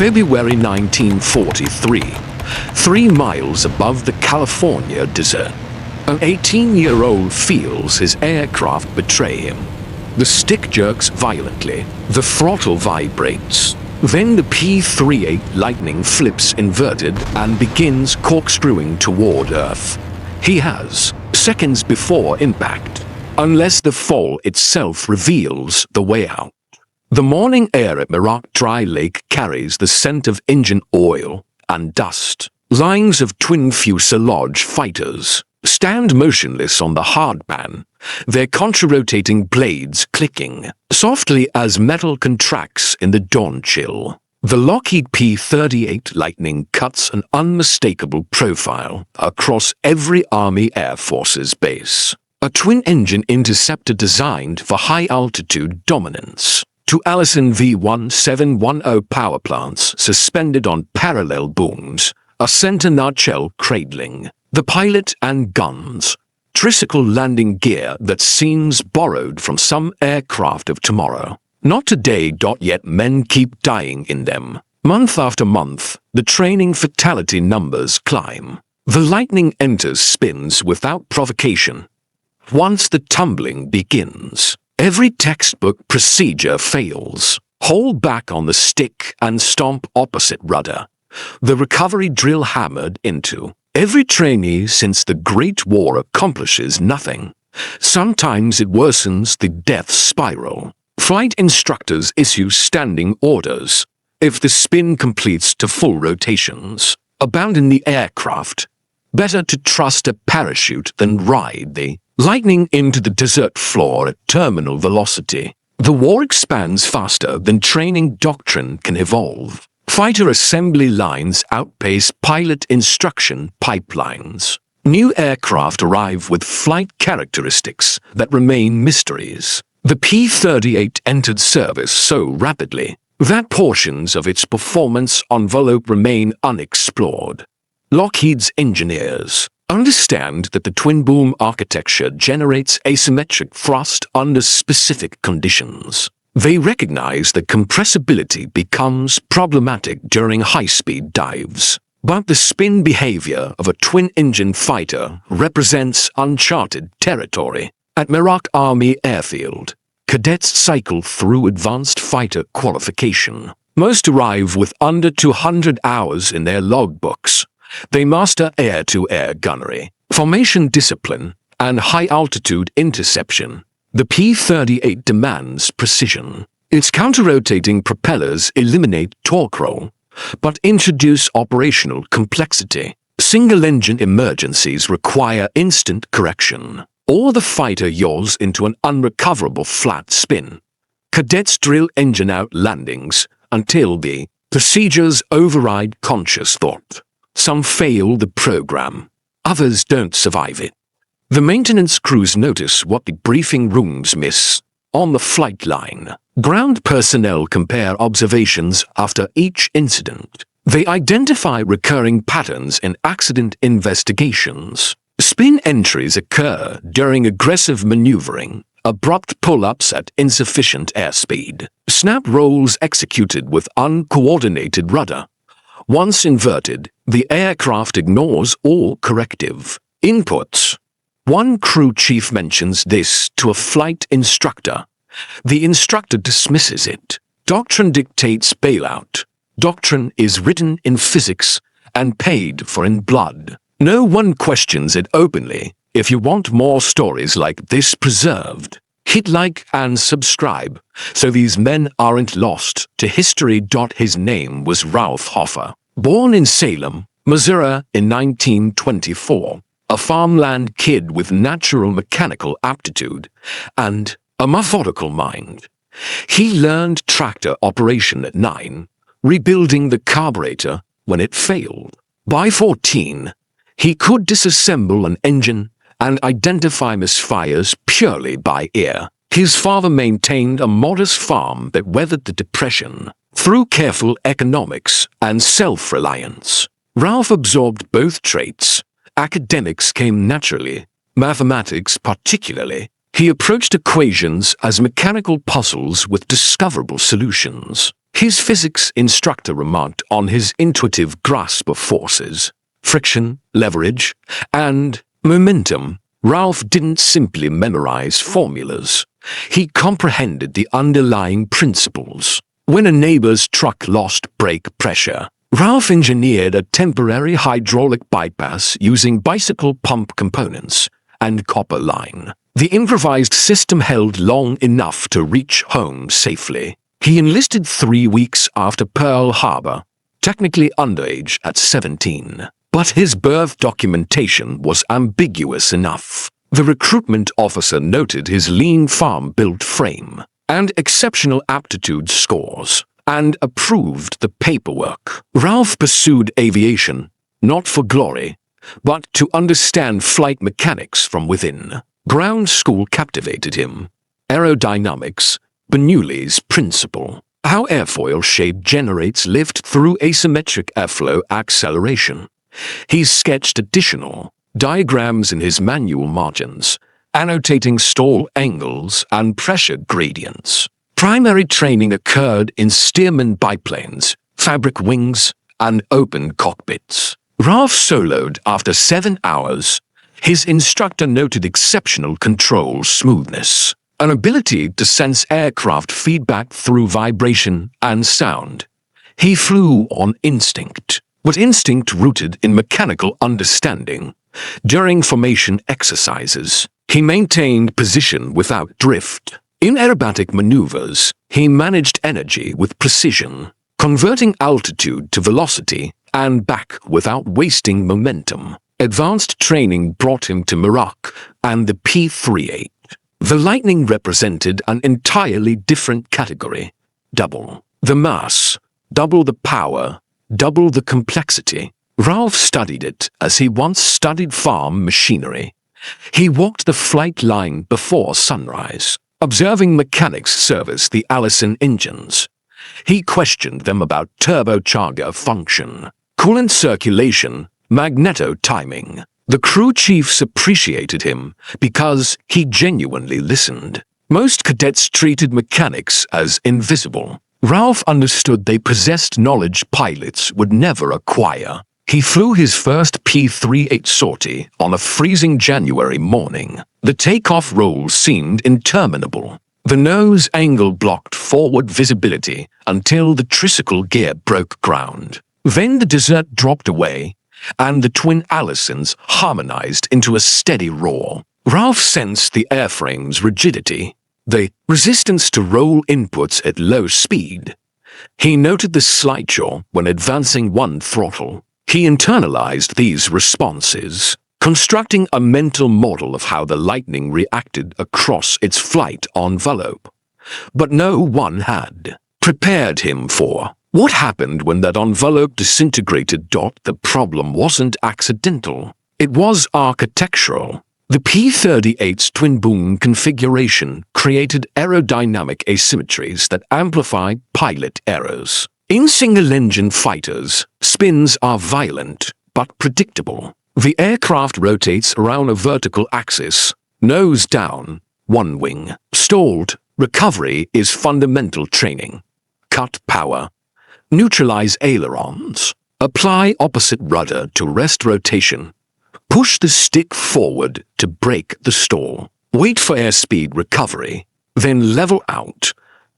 February 1943, 3 miles above the California desert. An 18-year-old feels his aircraft betray him. The stick jerks violently. The throttle vibrates. Then the P-38 Lightning flips inverted and begins corkscrewing toward Earth. He has seconds before impact, unless the fall itself reveals the way out. The morning air at Muroc Dry Lake carries the scent of engine oil and dust. Lines of twin fuselage fighters stand motionless on the hardpan, their contra-rotating blades clicking softly as metal contracts in the dawn chill. The Lockheed P-38 Lightning cuts an unmistakable profile across every Army Air Forces base. A twin-engine interceptor designed for high-altitude dominance. Two Allison V1710 power plants suspended on parallel booms, a center nutshell cradling the pilot and guns. Tricycle landing gear that seems borrowed from some aircraft of tomorrow. Not today. Yet men keep dying in them. Month after month, the training fatality numbers climb. The Lightning enters spins without provocation. Once the tumbling begins, every textbook procedure fails. Hold back on the stick and stomp opposite rudder. The recovery drill hammered into. Every trainee since the Great War accomplishes nothing. Sometimes it worsens the death spiral. Flight instructors issue standing orders. If the spin completes to full rotations, abandon the aircraft. Better to trust a parachute than ride the Lightning into the desert floor at terminal velocity. The war expands faster than training doctrine can evolve. Fighter assembly lines outpace pilot instruction pipelines. New aircraft arrive with flight characteristics that remain mysteries. The P-38 entered service so rapidly that portions of its performance envelope remain unexplored. Lockheed's engineers understand that the twin-boom architecture generates asymmetric thrust under specific conditions. They recognize that compressibility becomes problematic during high-speed dives. But the spin behavior of a twin-engine fighter represents uncharted territory. At Muroc Army Airfield, cadets cycle through advanced fighter qualification. Most arrive with under 200 hours in their logbooks. They master air-to-air gunnery, formation discipline, and high-altitude interception. The P-38 demands precision. Its counter-rotating propellers eliminate torque roll, but introduce operational complexity. Single-engine emergencies require instant correction, or the fighter yaws into an unrecoverable flat spin. Cadets drill engine-out landings until the procedures override conscious thought. Some fail the program. Others don't survive it. The maintenance crews notice what the briefing rooms miss. On the flight line, ground personnel compare observations after each incident. They identify recurring patterns in accident investigations. Spin entries occur during aggressive maneuvering, abrupt pull-ups at insufficient airspeed, snap rolls executed with uncoordinated rudder. Once inverted, the aircraft ignores all corrective inputs. One crew chief mentions this to a flight instructor. The instructor dismisses it. Doctrine dictates bailout. Doctrine is written in physics and paid for in blood. No one questions it openly. If you want more stories like this preserved, hit like and subscribe so these men aren't lost to history. His name was Ralph Hofer, born in Salem, Missouri in 1924. A farmland kid with natural mechanical aptitude and a methodical mind. He learned tractor operation at 9, rebuilding the carburetor when it failed. By 14, he could disassemble an engine and identify misfires purely by ear. His father maintained a modest farm that weathered the Depression through careful economics and self-reliance. Ralph absorbed both traits. Academics came naturally, mathematics particularly. He approached equations as mechanical puzzles with discoverable solutions. His physics instructor remarked on his intuitive grasp of forces, friction, leverage, and momentum. Ralph didn't simply memorize formulas. He comprehended the underlying principles. When a neighbor's truck lost brake pressure, Ralph engineered a temporary hydraulic bypass using bicycle pump components and copper line. The improvised system held long enough to reach home safely. He enlisted 3 weeks after Pearl Harbor, technically underage at 17. But his birth documentation was ambiguous enough. The recruitment officer noted his lean farm-built frame and exceptional aptitude scores, and approved the paperwork. Ralph pursued aviation, not for glory, but to understand flight mechanics from within. Ground school captivated him. Aerodynamics, Bernoulli's principle. How airfoil shape generates lift through asymmetric airflow acceleration. He sketched additional diagrams in his manual margins, annotating stall angles and pressure gradients. Primary training occurred in Stearman biplanes, fabric wings, and open cockpits. Ralph soloed after 7 hours. His instructor noted exceptional control smoothness, an ability to sense aircraft feedback through vibration and sound. He flew on instinct, but instinct rooted in mechanical understanding. During formation exercises, he maintained position without drift. In aerobatic maneuvers, he managed energy with precision, converting altitude to velocity and back without wasting momentum. Advanced training brought him to Muroc and the P-38. The Lightning represented an entirely different category. Double the mass, double the power, double the complexity. Ralph studied it as he once studied farm machinery. He walked the flight line before sunrise, observing mechanics service the Allison engines. He questioned them about turbocharger function, coolant circulation, magneto timing. The crew chiefs appreciated him because he genuinely listened. Most cadets treated mechanics as invisible. Ralph understood they possessed knowledge pilots would never acquire. He flew his first P-38 sortie on a freezing January morning. The takeoff roll seemed interminable. The nose angle blocked forward visibility until the tricycle gear broke ground. Then the desert dropped away, and the twin Allisons harmonized into a steady roar. Ralph sensed the airframe's rigidity, the resistance to roll inputs at low speed. He noted the slight yaw when advancing one throttle. He internalized these responses, constructing a mental model of how the Lightning reacted across its flight envelope. But no one had prepared him for what happened when that envelope disintegrated. The problem wasn't accidental. It was architectural. The P-38's twin-boom configuration created aerodynamic asymmetries that amplified pilot errors. In single-engine fighters, spins are violent but predictable. The aircraft rotates around a vertical axis, nose down, one wing. Stalled, recovery is fundamental training. Cut power. Neutralize ailerons. Apply opposite rudder to rest rotation. Push the stick forward to break the stall. Wait for airspeed recovery, then level out.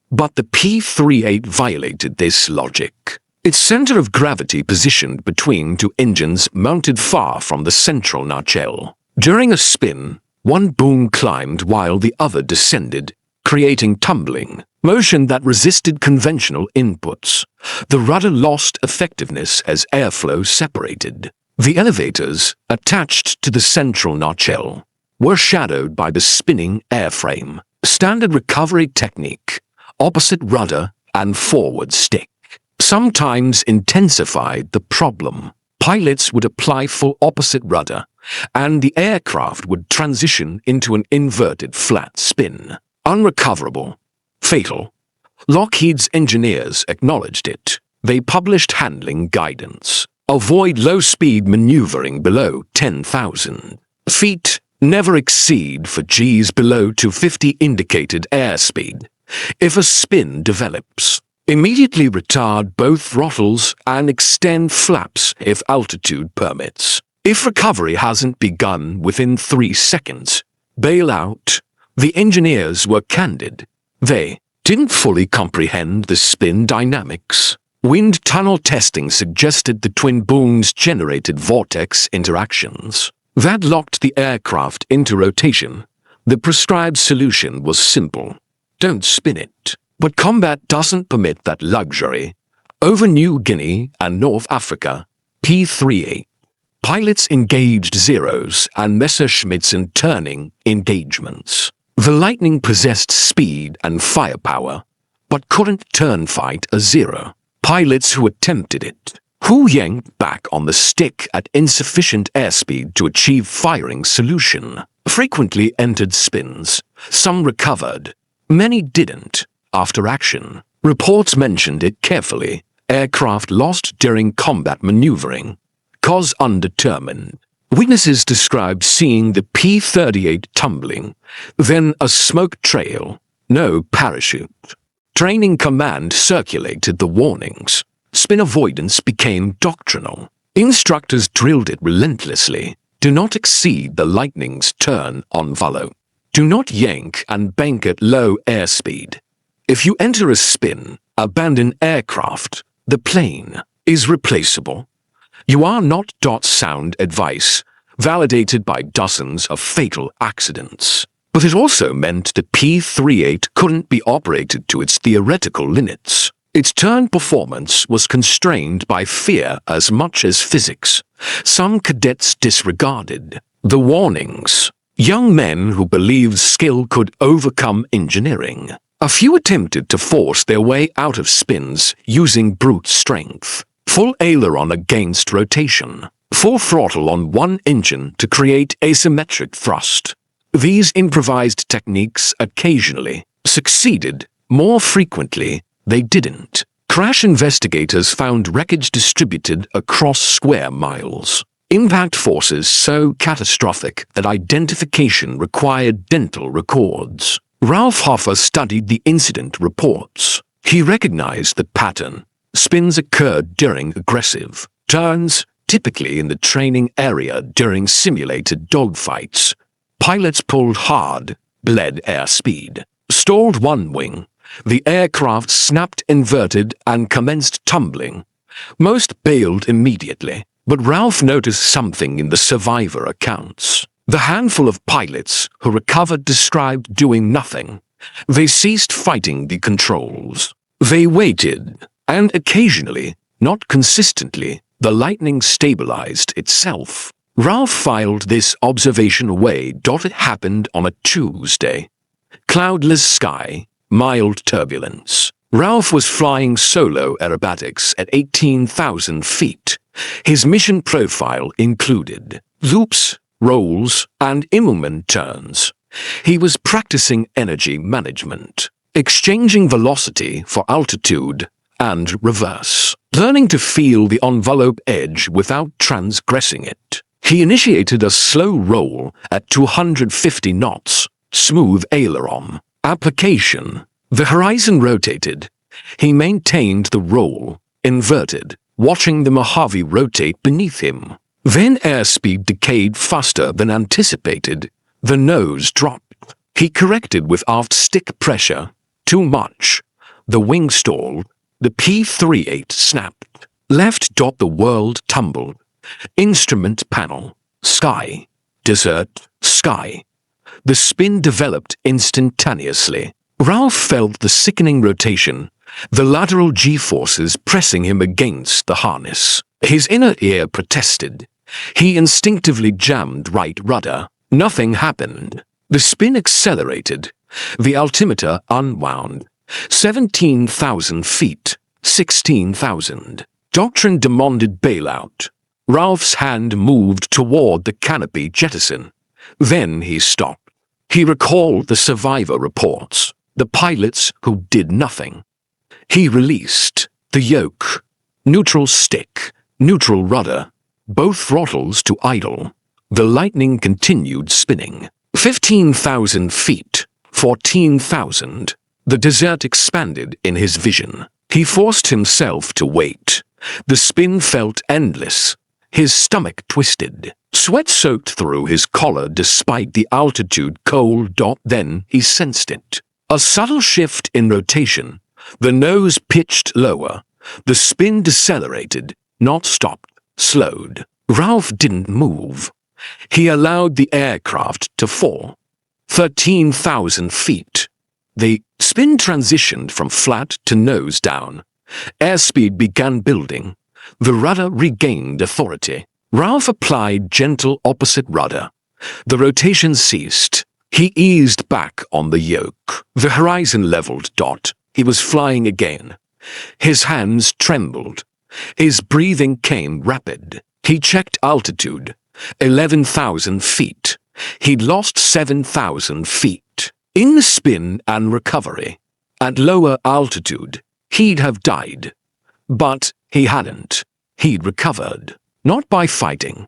But the P-38 violated this logic. Its center of gravity positioned between two engines mounted far from the central nacelle. During a spin, one boom climbed while the other descended, creating tumbling, motion that resisted conventional inputs. The rudder lost effectiveness as airflow separated. The elevators, attached to the central nacelle, were shadowed by the spinning airframe. Standard recovery technique, opposite rudder and forward stick, sometimes intensified the problem. Pilots would apply full opposite rudder, and the aircraft would transition into an inverted flat spin. Unrecoverable. Fatal. Lockheed's engineers acknowledged it. They published handling guidance. Avoid low-speed maneuvering below 10,000 feet. Never exceed for Gs below 250 indicated airspeed. If a spin develops, Immediately retard both throttles and extend flaps if altitude permits. If recovery hasn't begun within 3 seconds, bail out. The engineers were candid. They didn't fully comprehend the spin dynamics. Wind tunnel testing suggested the twin booms generated vortex interactions that locked the aircraft into rotation. The prescribed solution was simple. Don't spin it. But combat doesn't permit that luxury. Over New Guinea and North Africa, P-38 pilots engaged Zeros and Messerschmitts in turning engagements. The Lightning possessed speed and firepower, but couldn't turn fight a Zero. Pilots who attempted it, who yanked back on the stick at insufficient airspeed to achieve firing solution, frequently entered spins. Some recovered. Many didn't. After action, reports mentioned it carefully. Aircraft lost during combat maneuvering. Cause undetermined. Witnesses described seeing the P-38 tumbling, then a smoke trail, no parachute. Training command circulated the warnings. Spin avoidance became doctrinal. Instructors drilled it relentlessly. Do not exceed the Lightning's turn envelope. Do not yank and bank at low airspeed. If you enter a spin, abandon aircraft. The plane is replaceable. You are not. Sound advice, validated by dozens of fatal accidents. But it also meant the P-38 couldn't be operated to its theoretical limits. Its turn performance was constrained by fear as much as physics. Some cadets disregarded the warnings. Young men who believed skill could overcome engineering. A few attempted to force their way out of spins using brute strength. Full aileron against rotation. Full throttle on one engine to create asymmetric thrust. These improvised techniques occasionally succeeded. More frequently, they didn't. Crash investigators found wreckage distributed across square miles. Impact forces so catastrophic that identification required dental records. Ralph Hofer studied the incident reports. He recognized the pattern. Spins occurred during aggressive turns, typically in the training area during simulated dogfights. Pilots pulled hard, bled airspeed, stalled one wing. The aircraft snapped inverted and commenced tumbling. Most bailed immediately, but Ralph noticed something in the survivor accounts. The handful of pilots who recovered described doing nothing. They ceased fighting the controls. They waited, and occasionally, not consistently, the Lightning stabilized itself. Ralph filed this observation away. It happened on a Tuesday. Cloudless sky, mild turbulence. Ralph was flying solo aerobatics at 18,000 feet. His mission profile included loops, rolls, and Immelman turns. He was practicing energy management, exchanging velocity for altitude and reverse, learning to feel the envelope edge without transgressing it. He initiated a slow roll at 250 knots, smooth aileron. Application. The horizon rotated. He maintained the roll, inverted, watching the Mojave rotate beneath him. Then airspeed decayed faster than anticipated. The nose dropped. He corrected with aft stick pressure. Too much. The wing stalled. The P-38 snapped. Left. The world tumbled. Instrument panel. Sky. Desert. Sky. The spin developed instantaneously. Ralph felt the sickening rotation, the lateral G-forces pressing him against the harness. His inner ear protested. He instinctively jammed right rudder. Nothing happened. The spin accelerated. The altimeter unwound. 17,000 feet. 16,000. Doctrine demanded bailout. Ralph's hand moved toward the canopy jettison. Then he stopped. He recalled the survivor reports, the pilots who did nothing. He released the yoke, neutral stick, neutral rudder, both throttles to idle. The Lightning continued spinning. 15,000 feet, 14,000. The desert expanded in his vision. He forced himself to wait. The spin felt endless. His stomach twisted. Sweat soaked through his collar despite the altitude cold. Then he sensed it. A subtle shift in rotation. The nose pitched lower. The spin decelerated, not stopped, slowed. Ralph didn't move. He allowed the aircraft to fall. 13,000 feet. The spin transitioned from flat to nose down. Airspeed began building. The rudder regained authority. Ralph applied gentle opposite rudder. The rotation ceased. He eased back on the yoke. The horizon leveled. He was flying again. His hands trembled. His breathing came rapid. He checked altitude. 11,000 feet. He'd lost 7,000 feet. In the spin and recovery. At lower altitude, he'd have died. But he hadn't. He'd recovered. Not by fighting.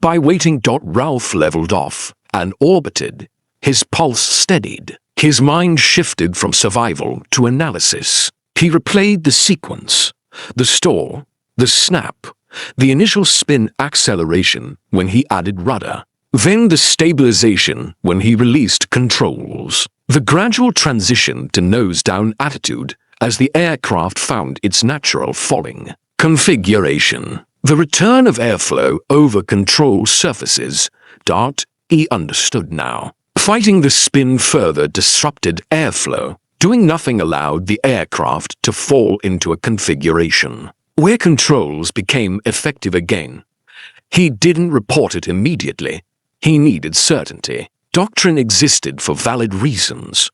By waiting. Ralph leveled off and orbited. His pulse steadied. His mind shifted from survival to analysis. He replayed the sequence. The stall. The snap. The initial spin acceleration when he added rudder. Then the stabilization when he released controls. The gradual transition to nose-down attitude as the aircraft found its natural falling. Configuration. The return of airflow over control surfaces. He understood now. Fighting the spin further disrupted airflow. Doing nothing allowed the aircraft to fall into a configuration where controls became effective again. He didn't report it immediately. He needed certainty. Doctrine existed for valid reasons.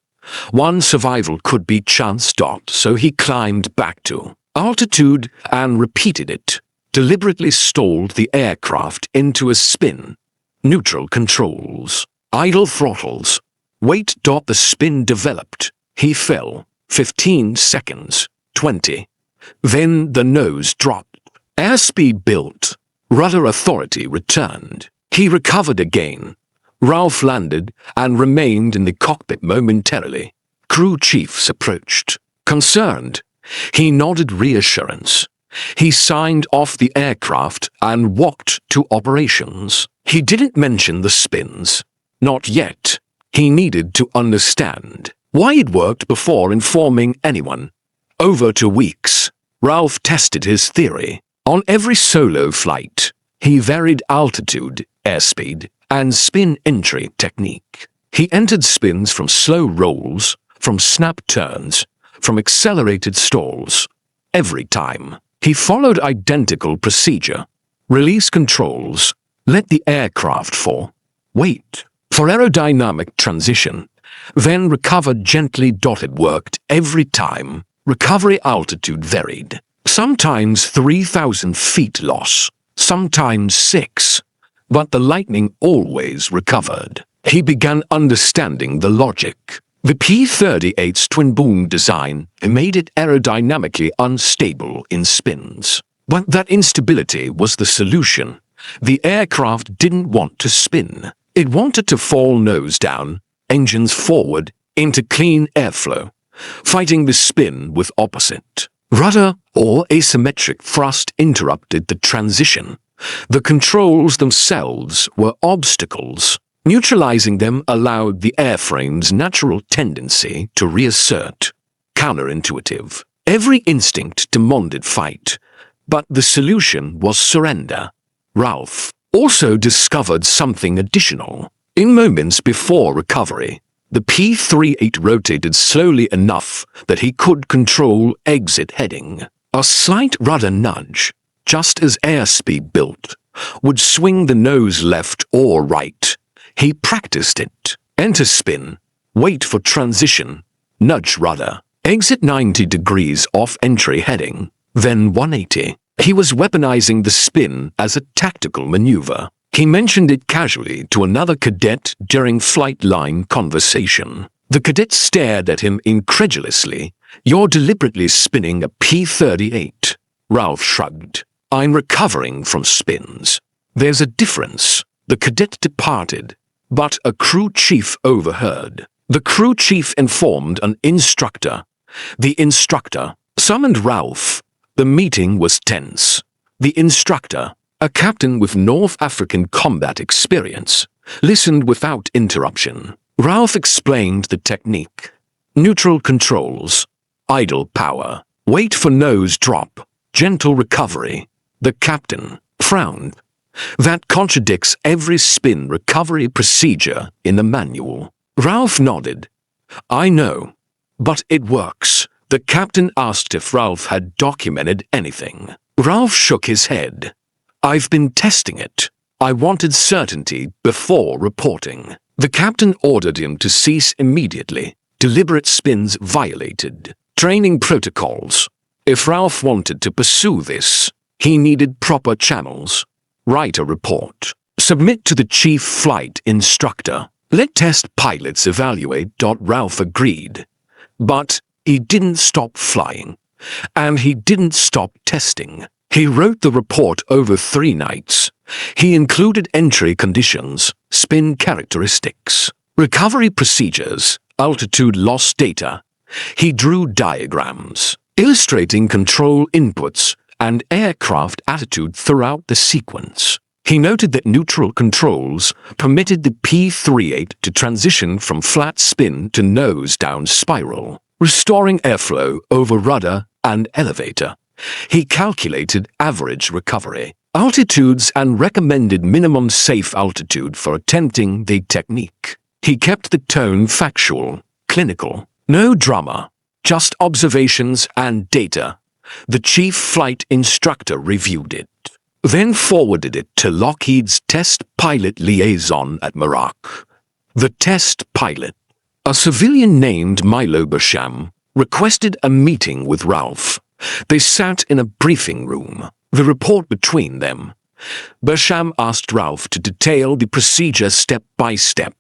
One survival could be chance. So he climbed back to altitude and repeated it. Deliberately stalled the aircraft into a spin. Neutral controls. Idle throttles. Wait. The spin developed. He fell. 15 seconds. 20. Then the nose dropped. Airspeed built. Rudder authority returned. He recovered again. Ralph landed and remained in the cockpit momentarily. Crew chiefs approached. Concerned. He nodded reassurance. He signed off the aircraft and walked to operations. He didn't mention the spins. Not yet. He needed to understand why it worked before informing anyone. Over 2 weeks, Ralph tested his theory. On every solo flight, he varied altitude, airspeed, and spin entry technique. He entered spins from slow rolls, from snap turns, from accelerated stalls. Every time, he followed identical procedure. Release controls, let the aircraft fall. Wait for aerodynamic transition, then recover gently. It worked every time. Recovery altitude varied. Sometimes 3,000 feet loss, sometimes 6. But the Lightning always recovered. He began understanding the logic. The P-38's twin-boom design made it aerodynamically unstable in spins. But that instability was the solution. The aircraft didn't want to spin. It wanted to fall nose down, engines forward, into clean airflow, fighting the spin with opposite rudder or asymmetric thrust interrupted the transition. The controls themselves were obstacles. Neutralizing them allowed the airframe's natural tendency to reassert. Counterintuitive. Every instinct demanded fight, but the solution was surrender. Ralph also discovered something additional. In moments before recovery, the P-38 rotated slowly enough that he could control exit heading. A slight rudder nudge, just as airspeed built, would swing the nose left or right. He practiced it. Enter spin. Wait for transition. Nudge rudder. Exit 90 degrees off entry heading. Then 180. He was weaponizing the spin as a tactical maneuver. He mentioned it casually to another cadet during flight line conversation. The cadet stared at him incredulously. You're deliberately spinning a P-38. Ralph shrugged. I'm recovering from spins. There's a difference. The cadet departed, but a crew chief overheard. The crew chief informed an instructor. The instructor Summoned Ralph. The meeting was tense. The instructor, a captain with North African combat experience, listened without interruption. Ralph explained the technique. Neutral controls, idle power, wait for nose drop, gentle recovery. The captain frowned. That contradicts every spin recovery procedure in the manual. Ralph nodded. I know, but it works. The captain asked if Ralph had documented anything. Ralph shook his head. I've been testing it. I wanted certainty before reporting. The captain ordered him to cease immediately. Deliberate spins violated training protocols. If Ralph wanted to pursue this, he needed proper channels. Write a report. Submit to the chief flight instructor. Let test pilots evaluate. Ralph agreed. But he didn't stop flying. And he didn't stop testing. He wrote the report over 3 nights. He included entry conditions, spin characteristics, recovery procedures, altitude loss data. He drew diagrams, illustrating control inputs and aircraft attitude throughout the sequence. He noted that neutral controls permitted the P-38 to transition from flat spin to nose-down spiral, restoring airflow over rudder and elevator. He calculated average recovery, altitudes and recommended minimum safe altitude for attempting the technique. He kept the tone factual, clinical, no drama, just observations and data. The chief flight instructor reviewed it, then forwarded it to Lockheed's test pilot liaison at Muroc. The test pilot, a civilian named Milo Basham, requested a meeting with Ralph. They sat in a briefing room, the report between them. Basham asked Ralph to detail the procedure step by step.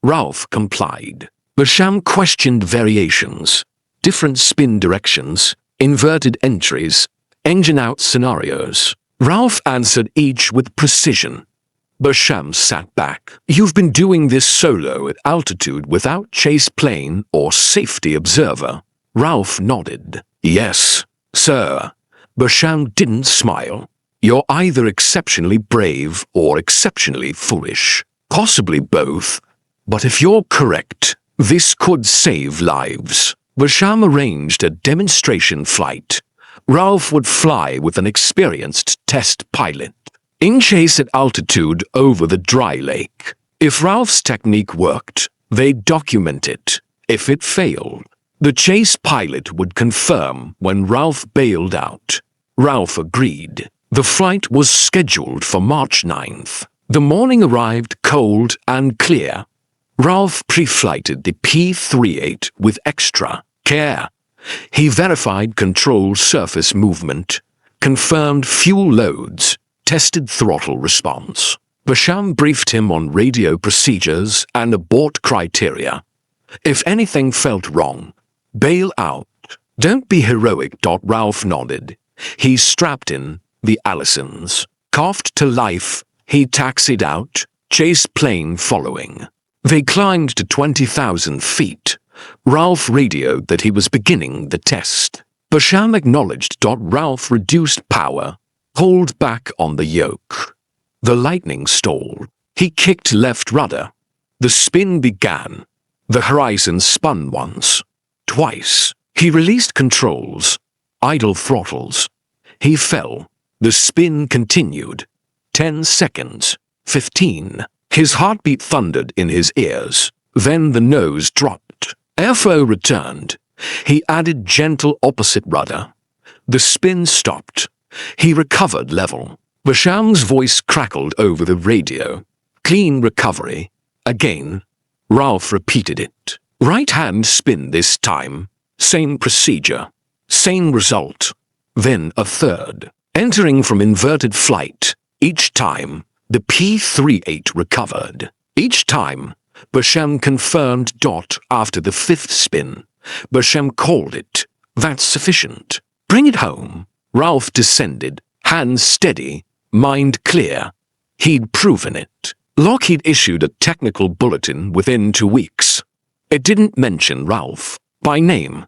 Ralph complied. Basham questioned variations, different spin directions, inverted entries, engine out scenarios. Ralph answered each with precision. Basham sat back. You've been doing this solo at altitude without chase plane or safety observer. Ralph nodded. Yes, sir. Basham didn't smile. You're either exceptionally brave or exceptionally foolish. Possibly both. But if you're correct, this could save lives. Basham arranged a demonstration flight. Ralph would fly with an experienced test pilot, in chase at altitude over the dry lake. If Ralph's technique worked, they'd document it. If it failed, the chase pilot would confirm when Ralph bailed out. Ralph agreed. The flight was scheduled for March 9th. The morning arrived cold and clear. Ralph pre-flighted the P-38 with extra care. He verified control surface movement, confirmed fuel loads, tested throttle response. Basham briefed him on radio procedures and abort criteria. If anything felt wrong, bail out. Don't be heroic. Ralph nodded. He strapped in the Allisons. Coughed to life, he taxied out, chase plane following. They climbed to 20,000 feet. Ralph radioed that he was beginning the test. Basham acknowledged. Ralph reduced power, pulled back on the yoke. The lightning stalled. He kicked left rudder. The spin began. The horizon spun once, twice. He released controls, idle throttles. He fell. The spin continued. 10 seconds, 15. His heartbeat thundered in his ears. Then the nose dropped. Airflow returned. He added gentle opposite rudder. The spin stopped. He recovered level. Basham's voice crackled over the radio. Clean recovery. Again. Ralph repeated it. Right hand spin this time. Same procedure. Same result. Then a third. Entering from inverted flight. Each time, the P-38 recovered. Each time, Basham confirmed. After the 5th spin, Basham called it. That's sufficient. Bring it home. Ralph descended, hands steady, mind clear. He'd proven it. Lockheed issued a technical bulletin within 2 weeks. It didn't mention Ralph by name.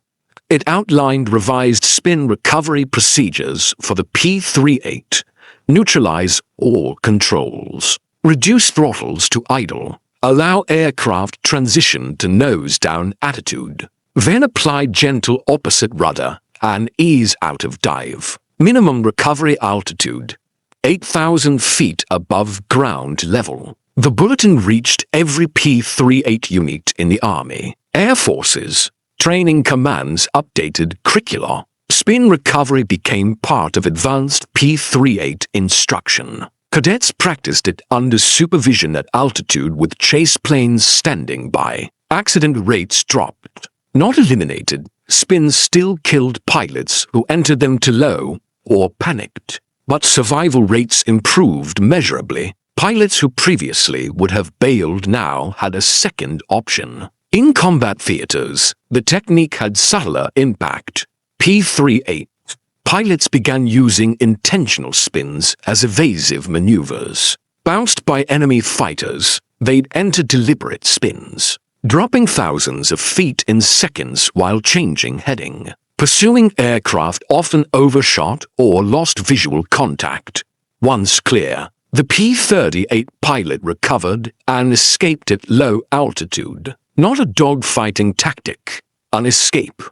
It outlined revised spin recovery procedures for the P-38, neutralize all controls, reduce throttles to idle, allow aircraft transition to nose-down attitude, then apply gentle opposite rudder and ease out of dive. Minimum recovery altitude, 8,000 feet above ground level. The bulletin reached every P-38 unit in the Army, Air Forces, training commands updated curricula. Spin recovery became part of advanced P-38 instruction. Cadets practiced it under supervision at altitude with chase planes standing by. Accident rates dropped. Not eliminated, spins still killed pilots who entered them too low or panicked. But survival rates improved measurably. Pilots who previously would have bailed now had a second option. In combat theaters, the technique had subtler impact. P-38 pilots began using intentional spins as evasive maneuvers. Bounced by enemy fighters, they'd enter deliberate spins, dropping thousands of feet in seconds while changing heading. Pursuing aircraft often overshot or lost visual contact. Once clear, the P-38 pilot recovered and escaped at low altitude. Not a dogfighting tactic, an escape.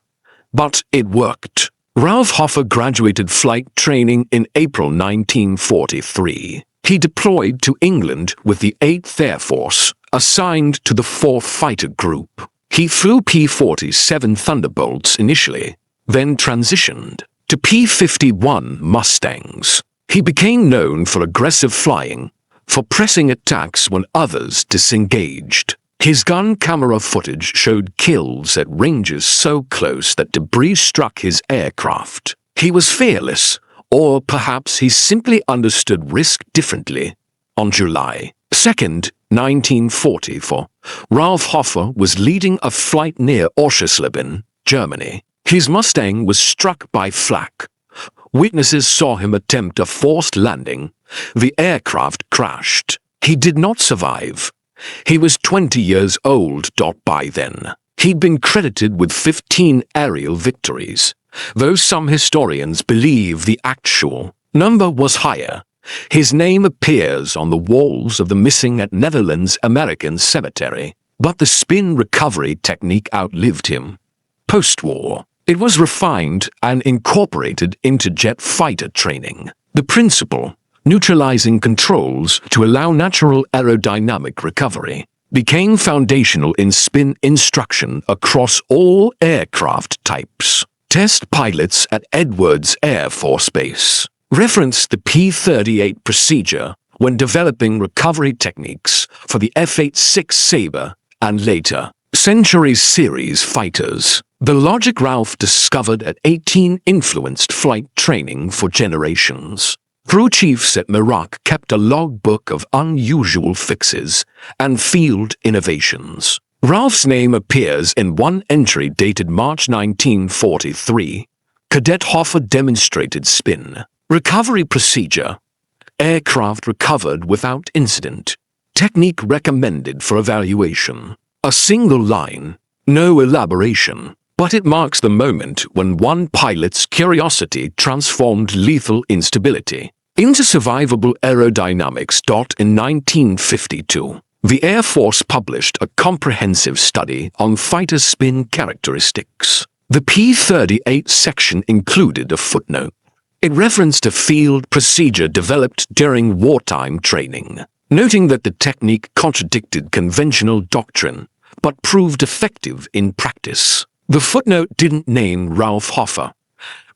But it worked. Ralph Hofer graduated flight training in April 1943. He deployed to England with the 8th Air Force, assigned to the 4th Fighter Group. He flew P-47 Thunderbolts initially, then transitioned to P-51 Mustangs. He became known for aggressive flying, for pressing attacks when others disengaged. His gun camera footage showed kills at ranges so close that debris struck his aircraft. He was fearless, or perhaps he simply understood risk differently. On July 2nd, 1944, Ralph Hofer was leading a flight near Oschersleben, Germany. His Mustang was struck by flak. Witnesses saw him attempt a forced landing. The aircraft crashed. He did not survive. He was 20 years old by then. He'd been credited with 15 aerial victories, though some historians believe the actual number was higher. His name appears on the walls of the missing at Netherlands American Cemetery, but the spin recovery technique outlived him. Post-war, it was refined and incorporated into jet fighter training. The principle, neutralizing controls to allow natural aerodynamic recovery, became foundational in spin instruction across all aircraft types. Test pilots at Edwards Air Force Base referenced the P-38 procedure when developing recovery techniques for the F-86 Sabre and later Centuries series fighters. The logic Ralph discovered at 18 influenced flight training for generations. Crew chiefs at Muroc kept a logbook of unusual fixes and field innovations. Ralph's name appears in one entry dated March 1943. Cadet Hofer demonstrated spin recovery procedure. Aircraft recovered without incident. Technique recommended for evaluation. A single line, no elaboration. But it marks the moment when one pilot's curiosity transformed lethal instability into survivable aerodynamics. In 1952, the Air Force published a comprehensive study on fighter spin characteristics. The P-38 section included a footnote. It referenced a field procedure developed during wartime training, noting that the technique contradicted conventional doctrine, but proved effective in practice. The footnote didn't name Ralph Hofer.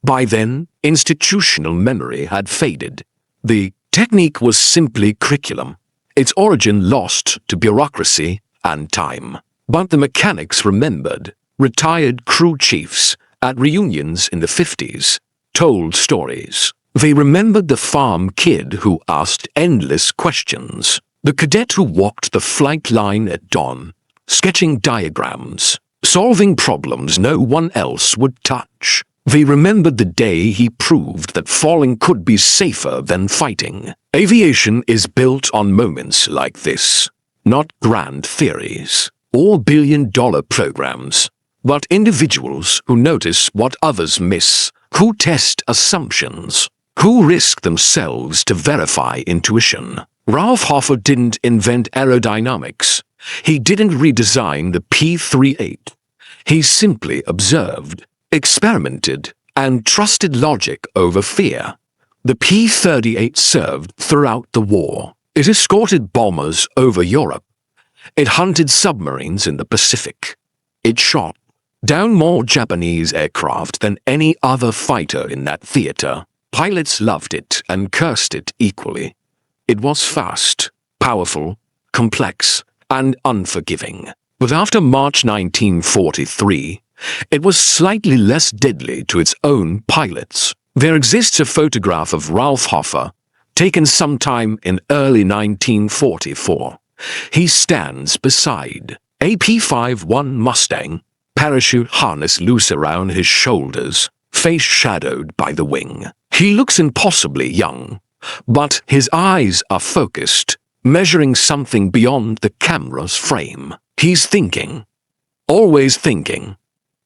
By then, institutional memory had faded. The technique was simply curriculum, its origin lost to bureaucracy and time. But the mechanics remembered. Retired crew chiefs at reunions in the 50s told stories. They remembered the farm kid who asked endless questions, the cadet who walked the flight line at dawn, sketching diagrams, solving problems no one else would touch. They remembered the day he proved that falling could be safer than fighting. Aviation is built on moments like this, not grand theories or billion-dollar programs. but individuals who notice what others miss, who test assumptions, who risk themselves to verify intuition. Ralph Hofer didn't invent aerodynamics. He didn't redesign the P-38. He simply observed, experimented, and trusted logic over fear. The P-38 served throughout the war. It escorted bombers over Europe. It hunted submarines in the Pacific. It shot down more Japanese aircraft than any other fighter in that theater. Pilots loved it and cursed it equally. It was fast, powerful, complex, and unforgiving. But after March 1943, it was slightly less deadly to its own pilots. There exists a photograph of Ralph Hofer, taken sometime in early 1944. He stands beside a P-51 Mustang, parachute harness loose around his shoulders, face shadowed by the wing. He looks impossibly young, but his eyes are focused, measuring something beyond the camera's frame. He's thinking. Always thinking.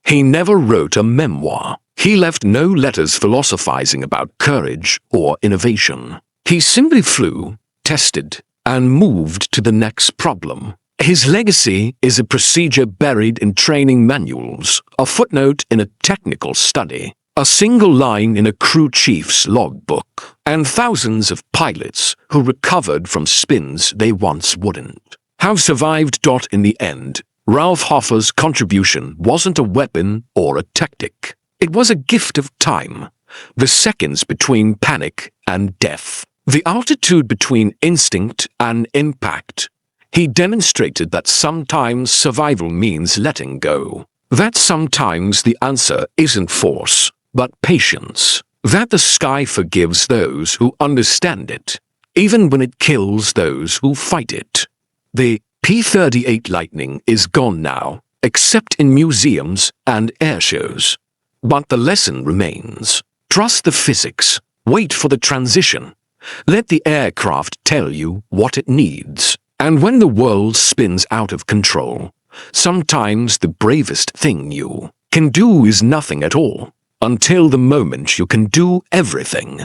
He never wrote a memoir. He left no letters philosophizing about courage or innovation. He simply flew, tested, and moved to the next problem. His legacy is a procedure buried in training manuals, a footnote in a technical study, a single line in a crew chief's logbook, and thousands of pilots who recovered from spins they once wouldn't have survived. In the end, Ralph Hofer's contribution wasn't a weapon or a tactic. It was a gift of time, the seconds between panic and death, the altitude between instinct and impact. He demonstrated that sometimes survival means letting go, that sometimes the answer isn't force, but patience, that the sky forgives those who understand it, even when it kills those who fight it. The P-38 Lightning is gone now, except in museums and air shows. But the lesson remains. Trust the physics, wait for the transition, let the aircraft tell you what it needs. And when the world spins out of control, sometimes the bravest thing you can do is nothing at all, until the moment you can do everything.